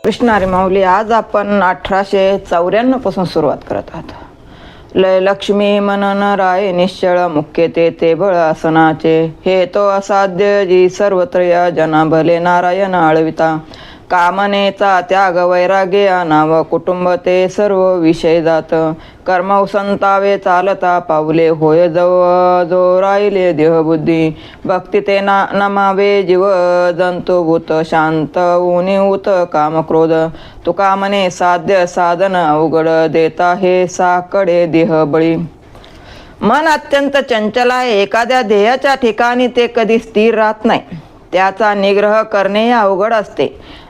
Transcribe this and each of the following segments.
कृष्णारी माऊली, आज आपण 1894 पासून सुरुवात करत आहोत. लय लक्ष्मी मनन राय निश्चळ मुख्य ते बळ आसनाचे, हे तो असाध्य जी सर्वत्र या जना भले नारायण आळविता. कामनेचा त्याग वैराग्य आणाव कुटुंब ते सर्व विषय जात. कर्म संतावे चालता पावले होय जो राहिले देहबुद्धी. भक्ती ते नमावे जीव जंतुभूत शांत उनी उत काम क्रोध. तुका मने साध्य साधन अवघड देता हे साकडे देह बळी. मन अत्यंत चंचल आहे. एखाद्या ध्येयाच्या ठिकाणी ते कधी स्थिर राहत नाही. त्याचा निग्रह करणे अवघड असते.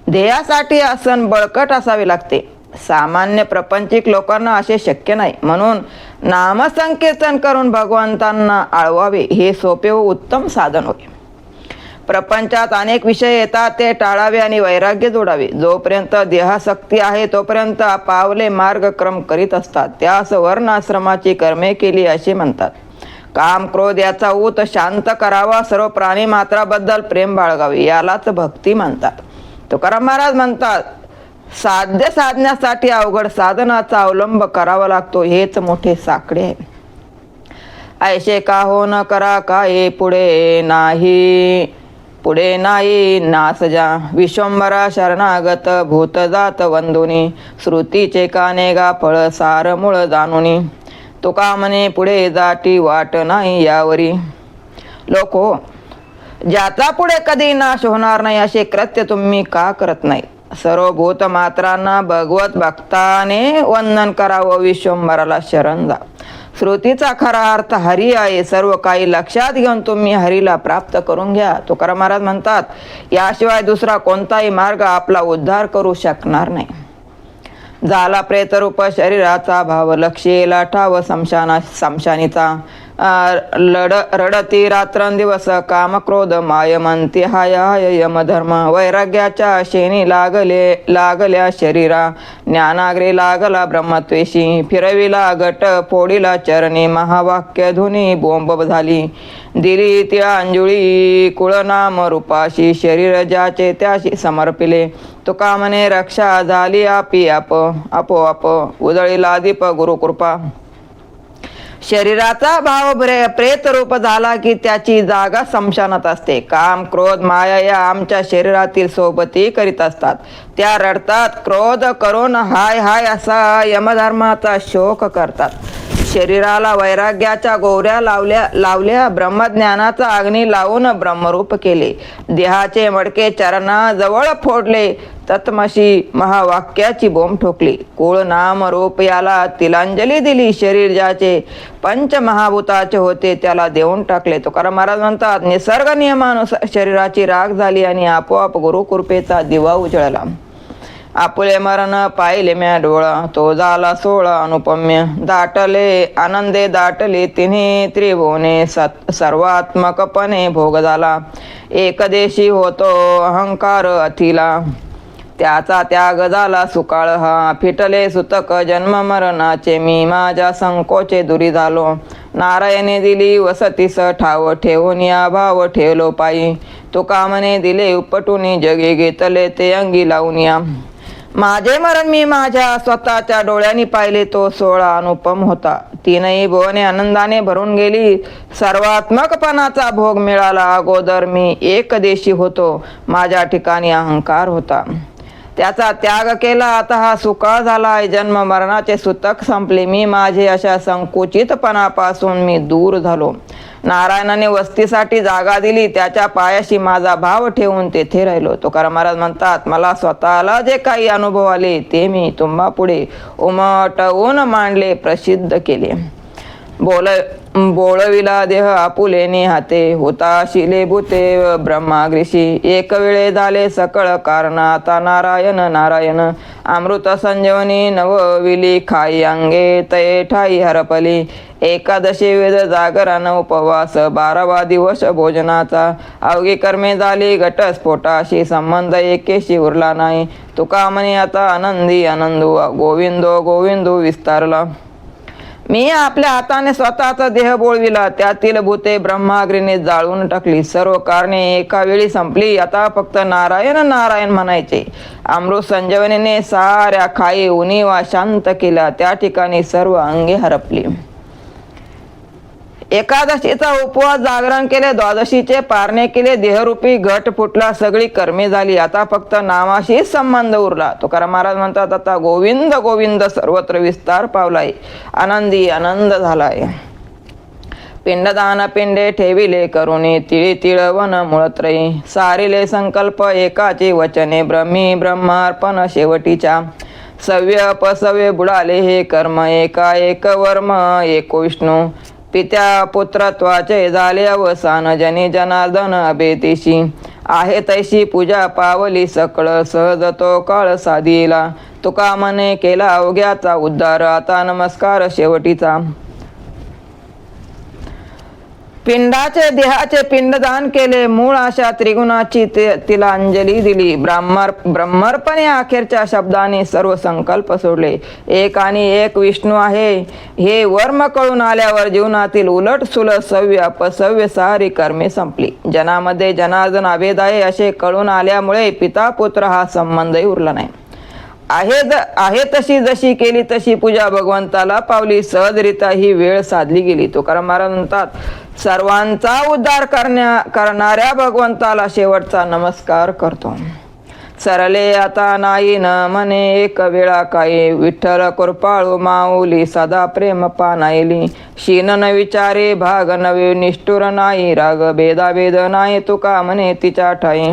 ध्येयासाठी आसन बळकट असावे लागते. सामान्य प्रपंचिक लोकांना असे शक्य नाही. म्हणून नामसंकीर्तन करून भगवंतांना आळवावे हे सोपे व उत्तम साधन होय. प्रपंचात अनेक विषय येतात, ते टाळावे आणि वैराग्य जोडावे. जोपर्यंत देहासक्ती आहे तोपर्यंत पावले मार्गक्रम करीत असतात. त्यास वर्णाश्रमाची कर्मे केली असे म्हणतात. काम क्रोध याचा ऊत शांत करावा. सर्व प्राणी मात्राबद्दल प्रेम बाळगावे, यालाच भक्ती म्हणतात. तुकाराम महाराज म्हणतात, साध्य साधण्यासाठी अवघड साधनाचा अवलंब करावा लागतो, हेच मोठे साकडे आहे. ऐशे का हो न करा काय पुढे नाही नास जा. विश्वंभरा शरणागत भूत जात वंदुनी. श्रुतीचे काने गा फळ सार मूळ जाणुनी. तुका म्हणे पुढे जाटी वाट नाही यावरी. लोको, ज्याचा पुढे कधी नाश होणार नाही असे कृत्य तुम्ही का करत नाही? सर्व भूत मात्रांना भगवत भक्ताने वंदन करावं. विश्वंभराला शरण जा. श्रुतीचा खरा अर्थ हरी आहे. सर्व काही लक्षात घेऊन तुम्ही हरीला प्राप्त करून घ्या. तुकाराम महाराज म्हणतात, याशिवाय दुसरा कोणताही मार्ग आपला उद्धार करू शकणार नाही. झाला प्रेतरूप शरीराचा भाव, लक्षेला ठाव समशानीचा. रडती रात्रंदिवस काम क्रोध माय म्हणते हाय हाय यमधर्म. वैराग्याच्या शेणी लागल्या शरीरा. ज्ञानाग्रे लागला ब्रह्मत्वेशी. फिरविला गट फोडिला चरणी. महावाक्य धुनी बोंब झाली. दिली त्या अंजुळी कुळनाम रूपाशी. शरीर ज्याचे त्याशी समर्पिले. तुका म्हणे रक्षा झाली आपी आपोआप. उजळीला दीप गुरुकृपा. शरीराचा भाव प्रेत रूप झाला की त्याची जागा स्मशानात असते. काम क्रोध माया या आमच्या शरीरातील सोबती करीत असतात. त्या रडतात. क्रोध करून हाय हाय असा यमधर्माचा शोक करतात. शरीराला वैराग्याच्या गोवऱ्या लावल्या. ब्रह्मज्ञानाचा अग्नी लावून ब्रह्मरूप केले. देहाचे मडके चरणाजवळ फोडले. तत्मशी महावाक्याची बोंब ठोकली. कुळ नाम रूप याला तिलांजली दिली. शरीर ज्याचे पंचमहाभूताचे होते त्याला देऊन टाकले. तुकाराम महाराज म्हणतात, निसर्ग नियमानुसार शरीराची राख झाली आणि आपोआप गुरुकृपेचा दिवा उजळला. आपुले मरण पाहिले म्या डोळा. तो झाला सोळा अनुपम्य. दाटले आनंदे दाटले तिन्ही त्रिभुवने. सर्वात्मकपणे भोग झाला. एकदेशी होतो अहंकार अथिला. त्याचा त्याग झाला सुकाळ हा. फिटले सुतक जन्म मरणाचे. मी माझ्या संकोचे दुरी झालो. नारायणे दिली वसतीस ठाव. ठेवून या भाव ठेवलो पायी. तुका म्हणे दिले उपटून जगे. घेतले ते अंगी लावून या. माझे मरण मी माझ्या स्वतःच्या डोळ्यांनी पाहिले. तो सोहळा अनुपम होता. तीनही भुवने आनंदाने भरून गेली. सर्वात्मकपणाचा भोग मिळाला. अगोदर मी एकदेशी होतो. माझ्या ठिकाणी अहंकार होता. त्याचा त्याग केला. आता हा सुकाळ झाला आहे. जन्म मरणाचे सुतक संपले. मी माझे अशा संकुचितपणापासून मी दूर झालो. नारायणाने वस्तीसाठी जागा दिली. त्याच्या पायाशी माझा भाव ठेवून तेथे राहिलो. तुकाराम महाराज म्हणतात, मला स्वतःला जे काही अनुभव आले ते मी तुम्हा पुढे उमटवून मांडले, प्रसिद्ध केले. बोळविला देह आपुलेने हाते. होता शिले भूते ब्रह्माग्रीशी. एक वेळे झाले सकळ कारण. आता नारायण नारायण. अमृत संजीवनी नवविली खाई अंगे. तये ठाई हरपली. एकादशी वेद जागरण उपवास. 12वा दिवस भोजनाचा. अवघी कर्मे झाली घटस्फोटाशी. संबंध एकेशी उरला नाही. तुका म्हणे आता आनंदी आनंदू. गोविंदो गोविंदो विस्तारला. मी आपल्या हाताने स्वतःचा देह बोळविला, त्यातील भूते ब्रह्माग्नीने जाळून टाकली. सर्व कारणे एका वेळी संपली. आता फक्त नारायण नारायण म्हणायचे. अमृत संजीवनीने साऱ्या खाई उणीवा शांत केला. त्या ठिकाणी सर्व अंगे हरपली. एकादशीचा उपवास जागरण केले, द्वादशीचे पारणे केले, देहरूपी घट फुटला, सगळी कर्मे झाली. आता फक्त नामाशीच संबंध उरला. तुकाराम महाराज म्हणतात, आता गोविंद गोविंद सर्वत्र विस्तार पावलाय, आनंदी आनंद झालाय. पिंडदान पिंडे ठेविले करुणी, तिळी तिळवण मुळत्रयी, सारिले संकल्प एकाची वचने, ब्रह्मी ब्रह्मार्पण शेवटीच्या. सव्य अपसव्य बुडाले हे कर्म, एका एक वर्म एको विष्णू, पित्या पुत्रत्वाचे झाले अवसान, जनी जनार्दन अभेतीशी. आहे तैशी पूजा पावली सकळ, सहज तो काळ साधिला. तुका मने केला अवघ्याचा उद्धार, आता नमस्कार शेवटीचा. पिंडाचे देहाचे पिंडदान केले, मूळ आशा त्रिगुणाची तिला अंजली दिली. ब्रह्मर्पणे अखेरच्या शब्दाने सर्व संकल्प सोडले. एक आणि एक विष्णू आहे हे वर्म कळून आल्यावर जीवनातील उलट सुलट सव्य अपसव्य सारी कर्मे संपली. जनामध्ये जनार्दन अभेद आहे असे कळून आल्यामुळे पिता पुत्र हा संबंधही उरला नाही. आहे तशी जशी केली तशी पूजा भगवंताला पावली, सहजरित्या ही वेळ साधली गेली. तुकाराम महाराज म्हणतात, सर्वांचा उद्धार करणाऱ्या भगवंताला शेवटचा नमस्कार करतो. सरले आता नाही न म्हणे एक वेळा काही, विठ्ठल कृपाळू माऊली सदा प्रेम पानायली. शीन न विचारे भाग नवे, निष्ठुर नाही राग, भेदाभेद नाही तुका म्हणे तिच्या ठाई.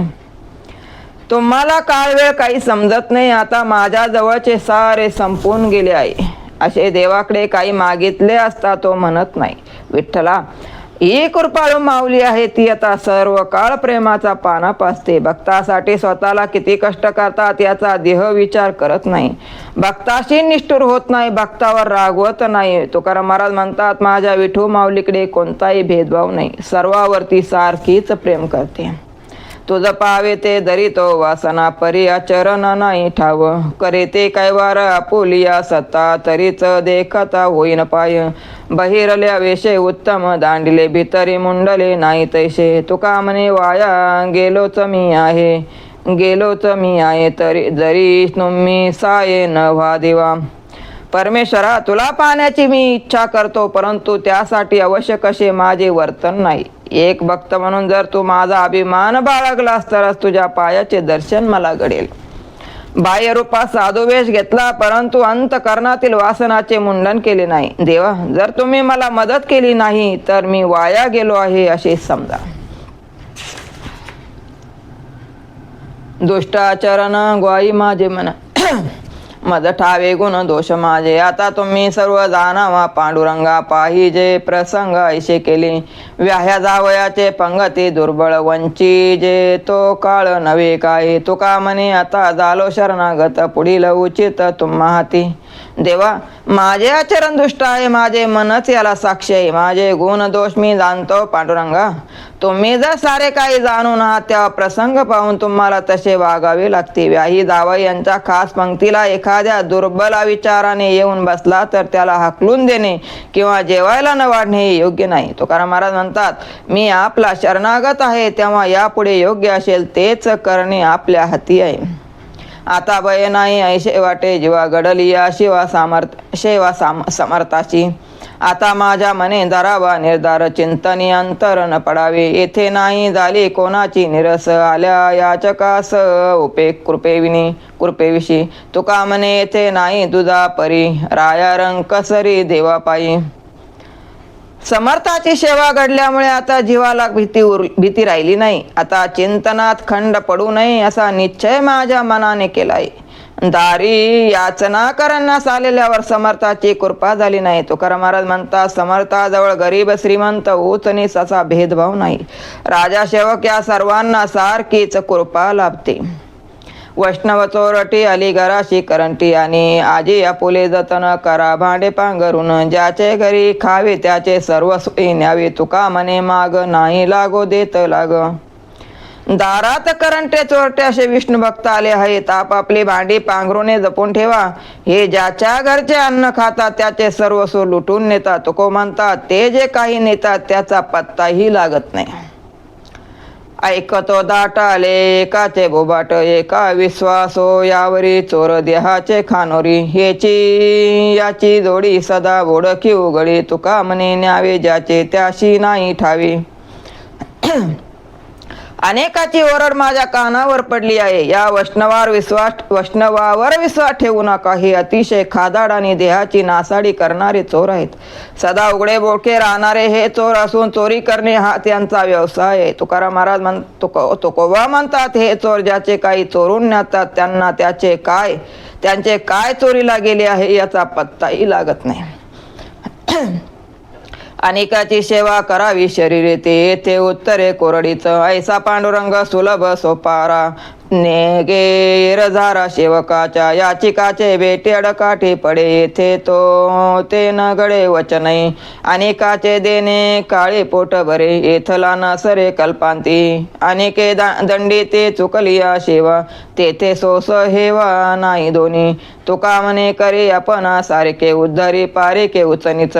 तुम्हाला काळ वेळ काही समजत नाही, आता माझ्या जवळचे सारे संपून गेले आहे असे देवाकडे काही मागितले असता तो म्हणत नाही. विठ्ठला ही कृपाळू माऊली आहे, ती आता सर्व काळ प्रेमाचा पाना पाजते. भक्तासाठी स्वतःला किती कष्ट करतात याचा देह विचार करत नाही. भक्ताशी निष्ठुर होत नाही, भक्तावर रागवत नाही. तुकाराम महाराज म्हणतात, माझ्या विठू माऊलीकडे कोणताही भेदभाव नाही, सर्वावरती सारखीच प्रेम करते. तुझ पावे ते दरितो वासना, परी आचरण नाही ठाव, करे ते कैवार आपुलिया सत्ता, तरीच देखता होईन पाय. बहिरल्या वेशे उत्तम दांडिले, भितरी मुंडले नाही तैसे. तुका म्हणे वाया गेलोच मी आहे तरी जरी तुम्ही साये न व्हा देवा. परमेश्वरा तुला पाहण्याची मी इच्छा करतो, परंतु त्यासाठी आवश्यक असे माझे वर्तन नाही. एक भक्त म्हणून जर तू माझा अभिमान बाळगलास तरच तुझ्या पायाचे दर्शन मला घडेल. बाह्य रूपात साधू वेश घेतला, परंतु अंतःकरणातील वासनाचे मुंडन केले नाही. देवा जर तुम्ही मला मदत केली नाही तर मी वाया गेलो आहे असे समजा. दुष्टाचरण ग्वाही माझे मन, मद ठावे गुण दोष माझे. आता तुम्ही सर्व जाणावा पांडुरंगा, पाहिजे प्रसंग ऐसे केले. व्याह्या जावयाचे पंगती दुर्बळ, वंचिजे तो काळ नवे काय. तुका म्हणे आता झालो शरणागत, पुढील उचित तुम्हा हाती. देवा माझे आचरण दुष्ट आहे, माझे मनच याला साक्षी आहे. माझे गुण दोष मी जाणतो पांडुरंगा. तुम्ही जर सारे काही जाणून आहात तेव्हा प्रसंग पाहून तुम्हाला तसे वागावे लागते. व्याही जावई यांच्या खास पंक्तीला एखाद्या दुर्बल विचाराने येऊन बसला तर त्याला हाकलून देणे किंवा जेवायला न वाढणे हे योग्य नाही. तुकाराम महाराज म्हणतात, मी आपला शरणागत आहे, तेव्हा यापुढे योग्य असेल तेच करणे आपल्या हाती आहे. आता भय नाही ऐसे वाटे, जीवा घडली या शेवा समर्थाची. आता माझ्या मने धरावा निर्धार, चिंतनी अंतर न पडावे. येथे नाही झाली कोणाची निरस, आल्या याचकास कृपेविषयी. तुका म्हणे येथे नाही तुझा परी, राया रंग सरी देवा पायी. समर्थाची सेवा घडल्यामुळे आता जीवाला भीती राहिली नाही. आता चिंतनात खंड पडू नये असा निश्चय माझ्या मनाने केलाय. दारी याचना करण्यास आलेल्यावर समर्थाची कृपा झाली नाही. तुकाराम महाराज म्हणतात, समर्थाजवळ गरीब श्रीमंत उच नीच असा भेदभाव नाही. राजा सेवक या सर्वांना सारखीच कृपा लाभते. वैष्णव चोरटी अलीगराशी करंटी, आणि आजी आपुले जतन करा भांडे पांघरून. ज्याचे घरी खावे त्याचे सर्व सोयी न्यावे. तुका म्हणे माग नाही लागो देत लाग. दारात करंटे चोरटे असे विष्णू भक्त आले आहेत. आपापली भांडी पांघरूने जपून ठेवा. हे ज्याच्या घरचे अन्न खातात त्याचे सर्वस्व लुटून नेतात. तुको म्हणतात ते जे काही नेतात त्याचा पत्ताही लागत नाही. ऐकतो दाटाले एकाचे बोबाट एका विश्वासो यावरी चोर देहाचे खानोरी. याची जोडी सदा बोडकी उघडी तुका म्हणे न्यावे ज्याचे त्याशी नाही ठावी. अनेकाची ओरड माझ्या कानावर पडली आहे. या वैष्णवावर विश्वास ठेवू नका. हे अतिशय खादाड आणि देहाची नासाडी करणारे चोर आहेत. सदा उघडे बोडके राहणारे हे चोर असून चोरी करणे हा त्यांचा व्यवसाय आहे. तुकाराम महाराज तुकोबा म्हणतात हे चोर ज्याचे काही चोरून नेतात त्यांना त्यांचे काय चोरीला गेले आहे याचा पत्ताही लागत नाही. अनेकाची सेवा करावी शरीरे ते उत्तरे कोरडीच. ऐसा पांडुरंग सुलभ सोपारा नेगे रझारा सेवकाच्या. याचिकाचे बेटे अडकाठी पडे येथे ते न गडे वचनई. अनेकाचे देणे काळे पोट भरे येथला नसरे कल्पांती. अनेके दंडी ते चुकलिया सेवा तेथे सोस हेवा नाही दोन्ही. तुका म्हणे करे आपण सारखे उद्धरी पारिके उचनीच.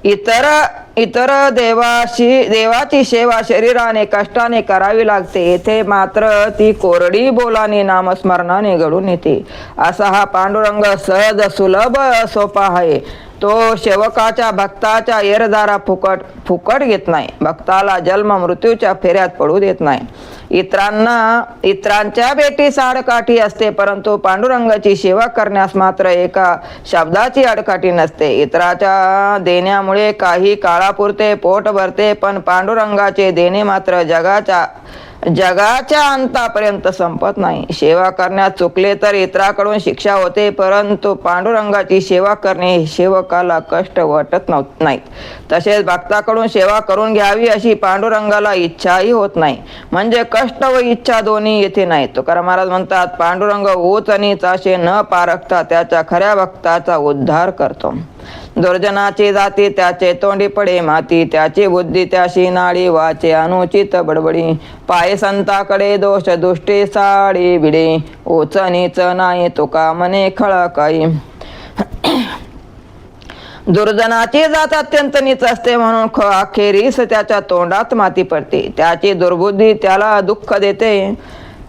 इतर देवाची सेवा शरीराने कष्टाने करावी लागते. येथे मात्र ती कोरडी बोलाने नामस्मरणाने घडून येते. असा हा पांडुरंग सहज सुलभ सोपा आहे. तो सेवकाच्या भक्ताच्या येरदारा फुकट घेत नाही. भक्ताला जन्म मृत्यूच्या फेऱ्यात पडू देत नाही. इतरांच्या भेटीस आडकाठी असते परंतु पांडुरंगाची सेवा करण्यास मात्र एका शब्दाची आडकाठी नसते. इतराच्या देण्यामुळे काही काळापुरते पोट भरते पण पांडुरंगाचे देणे मात्र जगाच्या अंतापर्यंत संपत नाही. सेवा करण्यात चुकले तर इतराकडून शिक्षा होते परंतु पांडुरंगाची सेवा करणे सेवकाला कष्ट वाटत नाहीत. तसेच भक्ताकडून सेवा करून घ्यावी अशी पांडुरंगाला इच्छाही होत नाही. म्हणजे कष्ट व इच्छा दोन्ही येथे नाहीत. तुकाराम महाराज म्हणतात पांडुरंग उच नीच असे न पारखता त्याच्या खऱ्या भक्ताचा उद्धार करतो. दुर्जनाची जाती त्याचे तोंडी पडे माती. त्याची बुद्धी त्याशी नाडी वाचे अनुचित बडबडी. पाय संताकडे दोष दुष्टी साडी भिडे. उच नीच नाही तुका म्हणे खळा काही. दुर्जनाची जात अत्यंत नीच असते म्हणून अखेरीस त्याच्या तोंडात माती पडते. त्याची दुर्बुद्धी त्याला दुःख देते.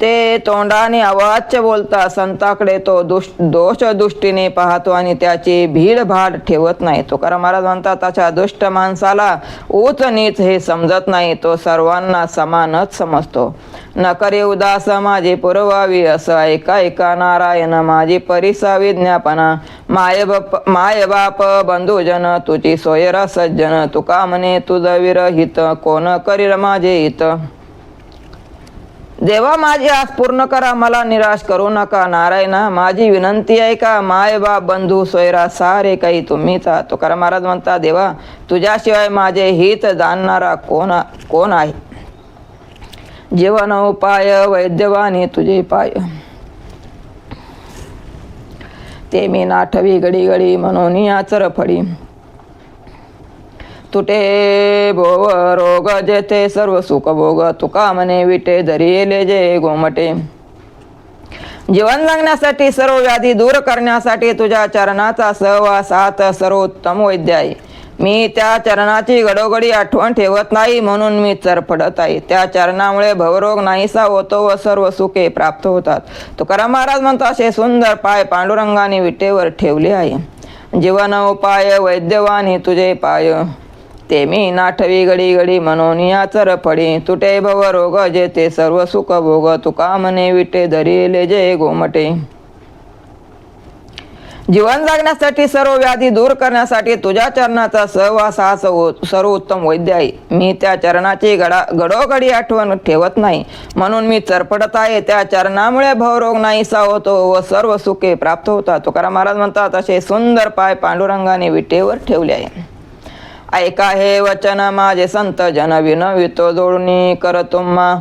ते तोंडाने अवाच्य बोलता. संताकडे तो दोष दृष्टीने पाहतो आणि त्याची भीडभाड ठेवत नाही. तुकाराम महाराज म्हणतात अशा दुष्ट माणसाला उच नीच हे समजत नाही. तो सर्वांना समानच समजतो. न करे उदास माझी पुरवावी असं ऐका नारायण माझी परिसा विज्ञापना. माय बाप बंधुजन तुझी सोयरा सज्जन. तुका म्हणे तुझ विरहित कोण करील माझे हित. देवा माझी आस पूर्ण करा मला निराश करू नका. नारायणा माझी विनंती आहे का. माय बाप बंधू सोयरा सारे काही तुम्हीच आहात. तुकाराम महाराज म्हणता देवा तुझ्याशिवाय माझे हित जाणणारा कोण आहे. जीवन उपाय वैद्यवानी तुझे पाय. ते मी नाठवी घडी घडी म्हणून आचर फडी. तुटे भोव रोग जेथे सर्व सुख भोग. तुका म्हणे विटे धरिले जे गोमटे. जीवन जगण्यासाठी सर्व व्याधी दूर करण्यासाठी तुझ्या चरणाचा सहवास हात सर्वोत्तम वैद्य आहे. मी त्या चरणाची घडोघडी आठवण ठेवत नाही म्हणून मी चरफडत आहे. त्या चरणामुळे भवरोग नाहीसा होतो व सर्व सुखे प्राप्त होतात. तुकाराम महाराज म्हणतात असे सुंदर पाय पांडुरंगाने विटेवर ठेवले आहे. जीवन उपाय वैद्यवानी तुझे पाय. ते मी नाठवी घडी घडी म्हणून या चरफडी. तुटे भव रोग जेथे सर्व सुख भोग. तुका म्हणे विटे धरिले जे गोमटे. जीवन जगण्यासाठी सर्व व्याधी दूर करण्यासाठी तुझ्या चरणाचा सहवास हा सर्वोत्तम वैद्य आहे. मी त्या चरणाची घडोघडी आठवण ठेवत नाही म्हणून मी चरफडत आहे. त्या चरणामुळे भवरोग नाहीसा होतो व सर्व सुखे प्राप्त होतात. तुकाराम महाराज म्हणतात असे सुंदर पाय पांडुरंगाने विटेवर ठेवले आहे. ऐका हे वचन माझे संत जन विनवितो जोडणी कर तुम्हा.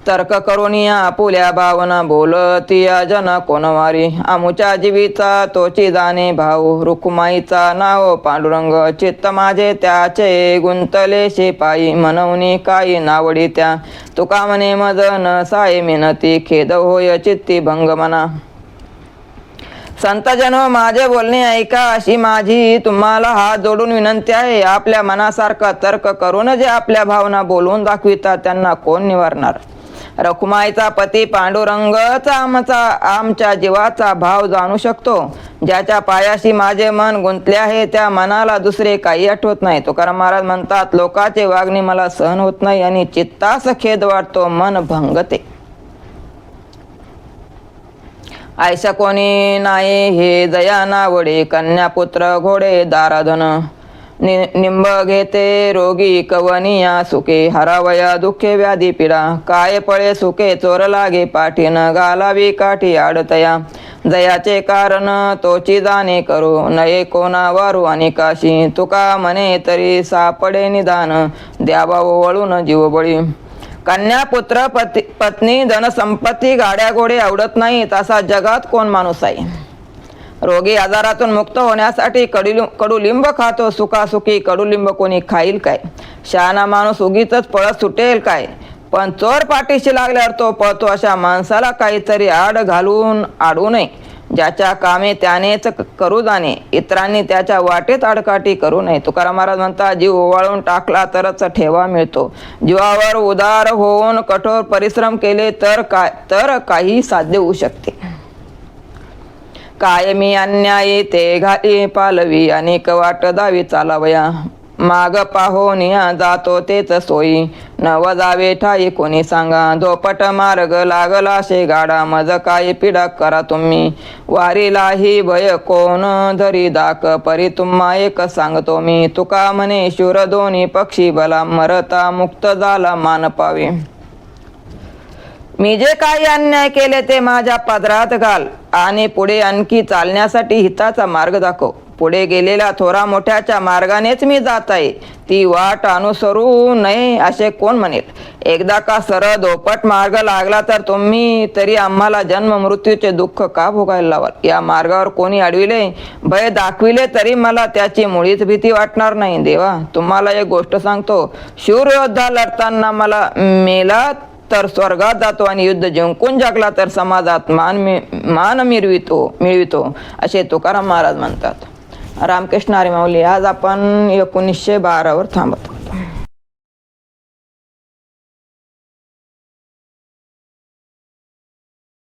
तर्क करून या आपुल्या भावना बोलतिया जन कोणवारी आमुच्या जीवीचा तोची जाणे भाऊ रुक्माईचा नाव पांडुरंग चित्त माझे त्याचे गुंतले शिपाई म्हणून काही नावडी त्या तुका म्हणे मज न साय मिनती खेद होय चित्ती भंग मना संतजन माझे बोलणे ऐका अशी माझी तुम्हाला हात जोडून विनंती आहे. आपल्या मनासारखा तर्क करून जे आपल्या भावना बोलून दाखवितात त्यांना कोण निवारणार. रखुमाईचा पती पांडुरंगच आमच्या जीवाचा भाव जाणू शकतो. ज्याच्या पायाशी माझे मन गुंतले आहे त्या मनाला दुसरे काही आठवत नाही. तुकाराम महाराज म्हणतात, लोकांचे वागणे मला सहन होत नाही आणि चित्तास खेद वाटतो, मन भंगते. ऐसा कोणी नाही हे जया नावडे कन्या पुत्र घोडे दाराधन निंब घेते रोगी कवनिया सुखे हरावया दुःखे व्याधी पीडा काय पळे सुखे चोर लागे पाठी न घालावी काठी आडतया जयाचे कारण तोची जाणे करू नये कोणा वारू अनेकाशी तुका म्हणे तरी सापडे निदान द्यावा वळून जीव बळी कन्या पुत्र पत्नी धनसंपत्ती गाड्या घोडे आवडत नाही तसा जगात कोण माणूस आहे. रोगी आजारातून मुक्त होण्यासाठी कडुलिंब खातो. सुखासुखी कडुलिंब कोणी खाईल काय. शहाणा माणूस उगीच पळत सुटेल काय. पण चोर पाठीशी लागल्यावर तो पळतो. अशा माणसाला काहीतरी आड घालून आडू नये. ज्याच्या कामे त्यानेच करू जाणे, इतरांनी त्याच्या वाटेत आडकाठी करू नये. तुकाराम महाराज म्हणतात, जीव ओवाळून टाकला तरच ठेवा मिळतो. जीवावर उदार होऊन कठोर परिश्रम केले तर काही साध्य होऊ शकते. कायमी अन्यायी ते घाली पालवी अनेक वाट दावी चालावया माग पाहोनिया जातो तेच सोयी नव जावे ठाई कोणी सांगा धोपट मार्ग लागला शे गाडा मज काय पिडा करा तुम्ही वारीलाही भय कोण धरी दाक परी तुम्हा एक सांगतो मी तुका म्हणे शूर दोन्ही पक्षी बला मरता मुक्त झाला मान पावे मी जे काही अन्याय केले ते माझ्या पदरात घाल आणि पुढे आणखी चालण्यासाठी हिताचा मार्ग दाखव. पुढे गेलेल्या थोरा मोठ्याच्या मार्गानेच मी जात आहे. ती वाट अनुसरू नये असे कोण म्हणेल. एकदा का सरळ धोपट मार्ग लागला तर तुम्ही तरी आम्हाला जन्म मृत्यूचे दुःख का भोगायला लावाल. या मार्गावर कोणी अडविले भय दाखविले तरी मला त्याची मुळीच भीती वाटणार नाही. देवा, तुम्हाला एक गोष्ट सांगतो, शूर योद्धा लढताना मला मेला तर स्वर्गात जातो आणि युद्ध जिंकून जगला तर समाजात मान मिळवितो असे तुकाराम महाराज म्हणतात. रामकृष्ण हरी माऊली. आज आपण 1912 वर थांबत.